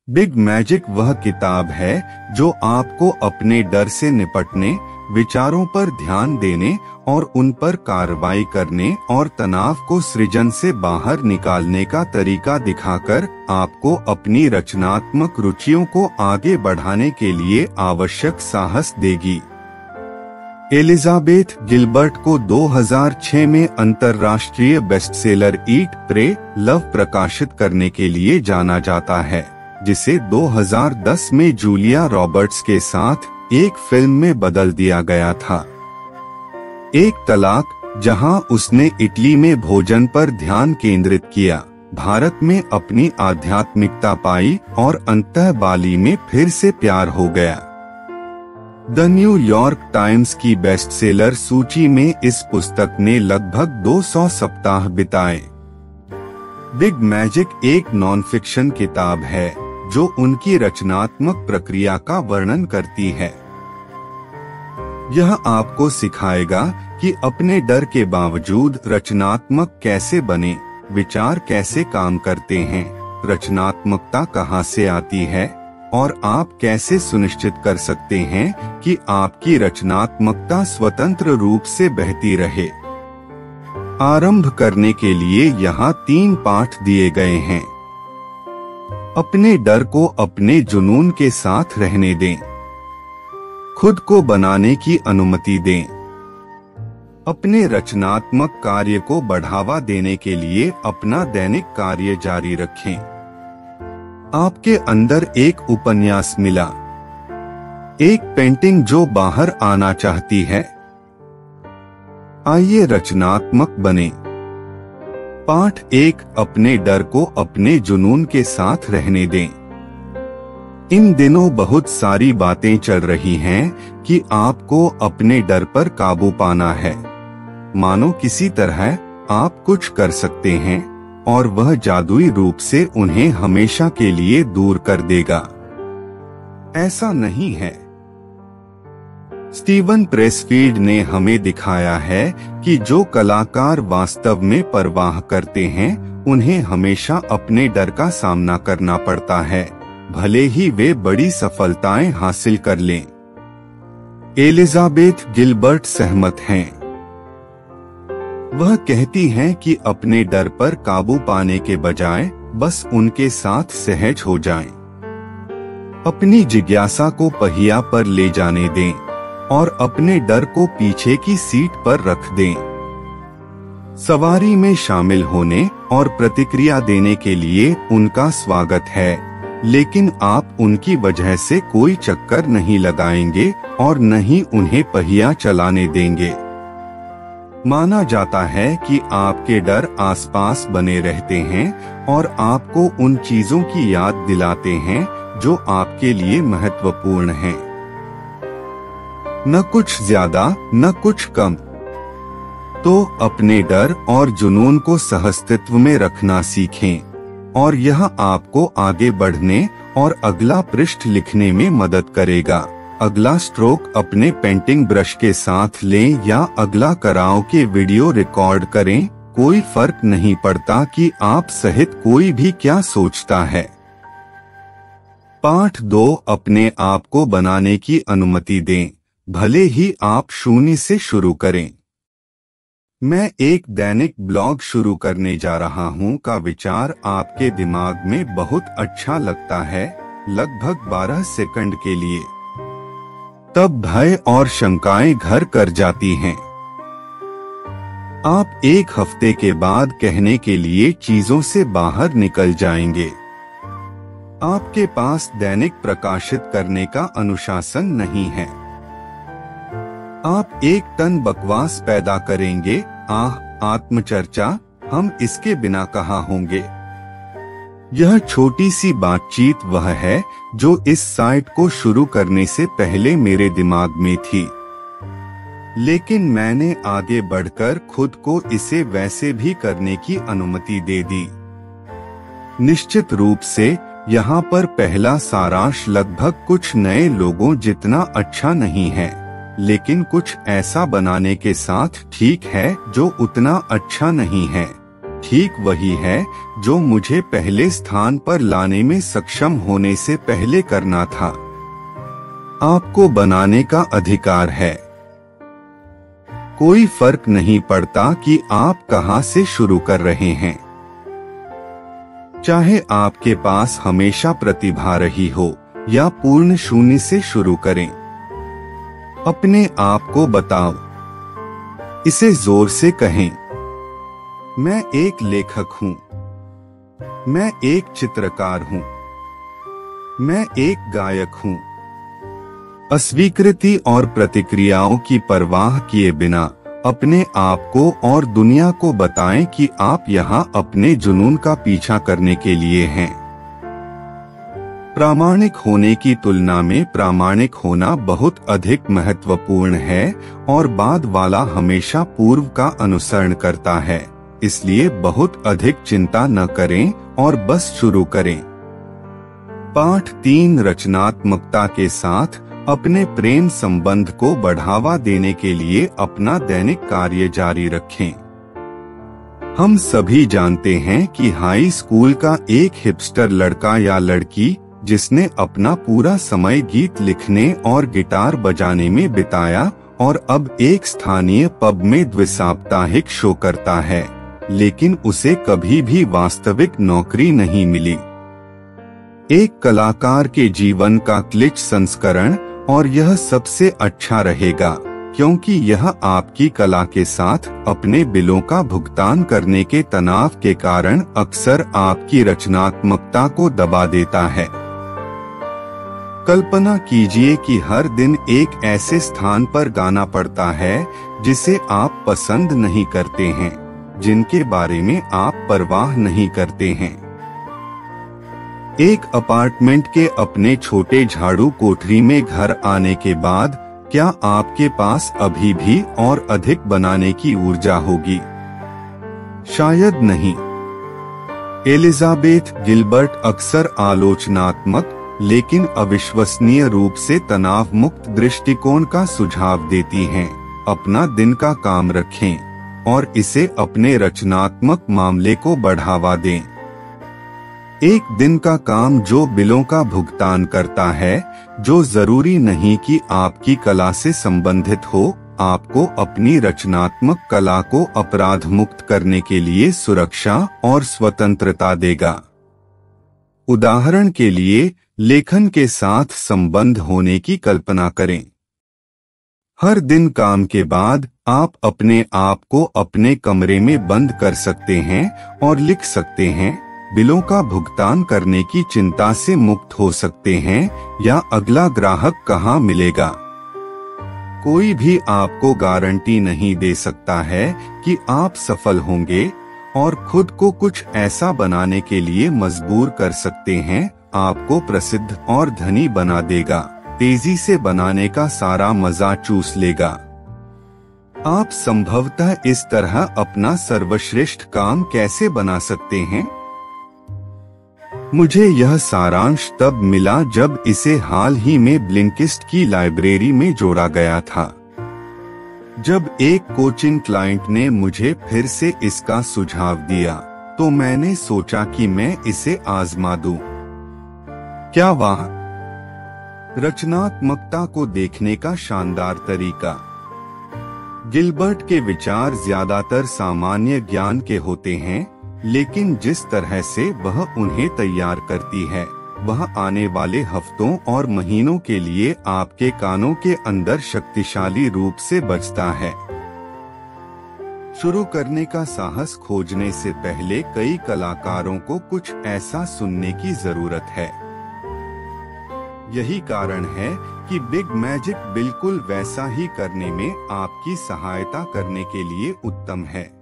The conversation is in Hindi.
बिग मैजिक वह किताब है जो आपको अपने डर से निपटने, विचारों पर ध्यान देने और उन पर कार्रवाई करने और तनाव को सृजन से बाहर निकालने का तरीका दिखाकर आपको अपनी रचनात्मक रुचियों को आगे बढ़ाने के लिए आवश्यक साहस देगी। एलिजाबेथ गिलबर्ट को 2006 में अंतर्राष्ट्रीय बेस्टसेलर ईट, प्रे, लव प्रकाशित करने के लिए जाना जाता है, जिसे 2010 में जूलिया रॉबर्ट्स के साथ एक फिल्म में बदल दिया गया था। एक तलाक, जहां उसने इटली में भोजन पर ध्यान केंद्रित किया, भारत में अपनी आध्यात्मिकता पाई और अंततः बाली में फिर से प्यार हो गया। द न्यूयॉर्क टाइम्स की बेस्टसेलर सूची में इस पुस्तक ने लगभग 200 सप्ताह बिताए। बिग मैजिक एक नॉन फिक्शन किताब है जो उनकी रचनात्मक प्रक्रिया का वर्णन करती है। यह आपको सिखाएगा कि अपने डर के बावजूद रचनात्मक कैसे बने, विचार कैसे काम करते हैं, रचनात्मकता कहां से आती है और आप कैसे सुनिश्चित कर सकते हैं कि आपकी रचनात्मकता स्वतंत्र रूप से बहती रहे। आरंभ करने के लिए यहाँ 3 पाठ दिए गए हैं। अपने डर को अपने जुनून के साथ रहने दें। खुद को बनाने की अनुमति दें। अपने रचनात्मक कार्य को बढ़ावा देने के लिए अपना दैनिक कार्य जारी रखें। आपके अंदर एक उपन्यास मिला, एक पेंटिंग जो बाहर आना चाहती है। आइए रचनात्मक बने। पाठ 1, अपने डर को अपने जुनून के साथ रहने दें। इन दिनों बहुत सारी बातें चल रही हैं कि आपको अपने डर पर काबू पाना है। मानो किसी तरह आप कुछ कर सकते हैं और वह जादुई रूप से उन्हें हमेशा के लिए दूर कर देगा। ऐसा नहीं है। स्टीवन प्रेसफील्ड ने हमें दिखाया है कि जो कलाकार वास्तव में परवाह करते हैं, उन्हें हमेशा अपने डर का सामना करना पड़ता है, भले ही वे बड़ी सफलताएं हासिल कर लें। एलिजाबेथ गिलबर्ट सहमत हैं। वह कहती हैं कि अपने डर पर काबू पाने के बजाय बस उनके साथ सहज हो जाएं। अपनी जिज्ञासा को पहिया पर ले जाने दें और अपने डर को पीछे की सीट पर रख दें। सवारी में शामिल होने और प्रतिक्रिया देने के लिए उनका स्वागत है, लेकिन आप उनकी वजह से कोई चक्कर नहीं लगाएंगे और न ही उन्हें पहिया चलाने देंगे। माना जाता है कि आपके डर आसपास बने रहते हैं और आपको उन चीजों की याद दिलाते हैं जो आपके लिए महत्वपूर्ण हैं। न कुछ ज्यादा न कुछ कम। तो अपने डर और जुनून को सहअस्तित्व में रखना सीखें और यह आपको आगे बढ़ने और अगला पृष्ठ लिखने में मदद करेगा। अगला स्ट्रोक अपने पेंटिंग ब्रश के साथ लें या अगला कराओ के वीडियो रिकॉर्ड करें। कोई फर्क नहीं पड़ता कि आप सहित कोई भी क्या सोचता है। पाठ 2, अपने आप को बनाने की अनुमति दें, भले ही आप शून्य से शुरू करें। मैं एक दैनिक ब्लॉग शुरू करने जा रहा हूं का विचार आपके दिमाग में बहुत अच्छा लगता है, लगभग 12 सेकंड के लिए। तब भय और शंकाएं घर कर जाती हैं। आप एक हफ्ते के बाद कहने के लिए चीजों से बाहर निकल जाएंगे। आपके पास दैनिक प्रकाशित करने का अनुशासन नहीं है। आप एक टन बकवास पैदा करेंगे। आत्मचर्चा, हम इसके बिना कहाँ होंगे। यह छोटी सी बातचीत वह है जो इस साइट को शुरू करने से पहले मेरे दिमाग में थी, लेकिन मैंने आगे बढ़कर खुद को इसे वैसे भी करने की अनुमति दे दी। निश्चित रूप से यहाँ पर पहला सारांश लगभग कुछ नए लोगों जितना अच्छा नहीं है, लेकिन कुछ ऐसा बनाने के साथ ठीक है जो उतना अच्छा नहीं है। ठीक वही है जो मुझे पहले स्थान पर लाने में सक्षम होने से पहले करना था। आपको बनाने का अधिकार है। कोई फर्क नहीं पड़ता कि आप कहां से शुरू कर रहे हैं। चाहे आपके पास हमेशा प्रतिभा रही हो या पूर्ण शून्य से शुरू करें। अपने आप को बताओ, इसे जोर से कहें, मैं एक लेखक हूं, मैं एक चित्रकार हूं, मैं एक गायक हूं। अस्वीकृति और प्रतिक्रियाओं की परवाह किए बिना अपने आप को और दुनिया को बताएं कि आप यहां अपने जुनून का पीछा करने के लिए हैं। प्रामाणिक होने की तुलना में प्रामाणिक होना बहुत अधिक महत्वपूर्ण है और बाद वाला हमेशा पूर्व का अनुसरण करता है। इसलिए बहुत अधिक चिंता न करें और बस शुरू करें। पाठ 3 रचनात्मकता के साथ अपने प्रेम संबंध को बढ़ावा देने के लिए अपना दैनिक कार्य जारी रखें। हम सभी जानते हैं कि हाई स्कूल का एक हिपस्टर लड़का या लड़की जिसने अपना पूरा समय गीत लिखने और गिटार बजाने में बिताया और अब एक स्थानीय पब में द्विसाप्ताहिक शो करता है, लेकिन उसे कभी भी वास्तविक नौकरी नहीं मिली। एक कलाकार के जीवन का क्लिच संस्करण, और यह सबसे अच्छा रहेगा क्योंकि यह आपकी कला के साथ अपने बिलों का भुगतान करने के तनाव के कारण अक्सर आपकी रचनात्मकता को दबा देता है। कल्पना कीजिए कि हर दिन एक ऐसे स्थान पर गाना पड़ता है जिसे आप पसंद नहीं करते हैं, जिनके बारे में आप परवाह नहीं करते हैं। एक अपार्टमेंट के अपने छोटे झाड़ू कोठरी में घर आने के बाद क्या आपके पास अभी भी और अधिक बनाने की ऊर्जा होगी? शायद नहीं। एलिजाबेथ गिलबर्ट अक्सर आलोचनात्मक लेकिन अविश्वसनीय रूप से तनाव मुक्त दृष्टिकोण का सुझाव देती हैं। अपना दिन का काम रखें और इसे अपने रचनात्मक मामले को बढ़ावा दें। एक दिन का काम जो बिलों का भुगतान करता है, जो जरूरी नहीं कि आपकी कला से संबंधित हो, आपको अपनी रचनात्मक कला को अपराध मुक्त करने के लिए सुरक्षा और स्वतंत्रता देगा। उदाहरण के लिए, लेखन के साथ संबंध होने की कल्पना करें। हर दिन काम के बाद आप अपने आप को अपने कमरे में बंद कर सकते हैं और लिख सकते हैं, बिलों का भुगतान करने की चिंता से मुक्त हो सकते हैं या अगला ग्राहक कहाँ मिलेगा। कोई भी आपको गारंटी नहीं दे सकता है कि आप सफल होंगे और खुद को कुछ ऐसा बनाने के लिए मजबूर कर सकते हैं आपको प्रसिद्ध और धनी बना देगा, तेजी से बनाने का सारा मजा चूस लेगा। आप संभवतः इस तरह अपना सर्वश्रेष्ठ काम कैसे बना सकते हैं? मुझे यह सारांश तब मिला जब इसे हाल ही में ब्लिंकिस्ट की लाइब्रेरी में जोड़ा गया था। जब एक कोचिंग क्लाइंट ने मुझे फिर से इसका सुझाव दिया, तो मैंने सोचा कि मैं इसे आजमा दूं। क्या वाह! रचनात्मकता को देखने का शानदार तरीका। गिलबर्ट के विचार ज्यादातर सामान्य ज्ञान के होते हैं, लेकिन जिस तरह से वह उन्हें तैयार करती है, वह आने वाले हफ्तों और महीनों के लिए आपके कानों के अंदर शक्तिशाली रूप से बजता है। शुरू करने का साहस खोजने से पहले कई कलाकारों को कुछ ऐसा सुनने की जरूरत है। यही कारण है कि बिग मैजिक बिल्कुल वैसा ही करने में आपकी सहायता करने के लिए उत्तम है।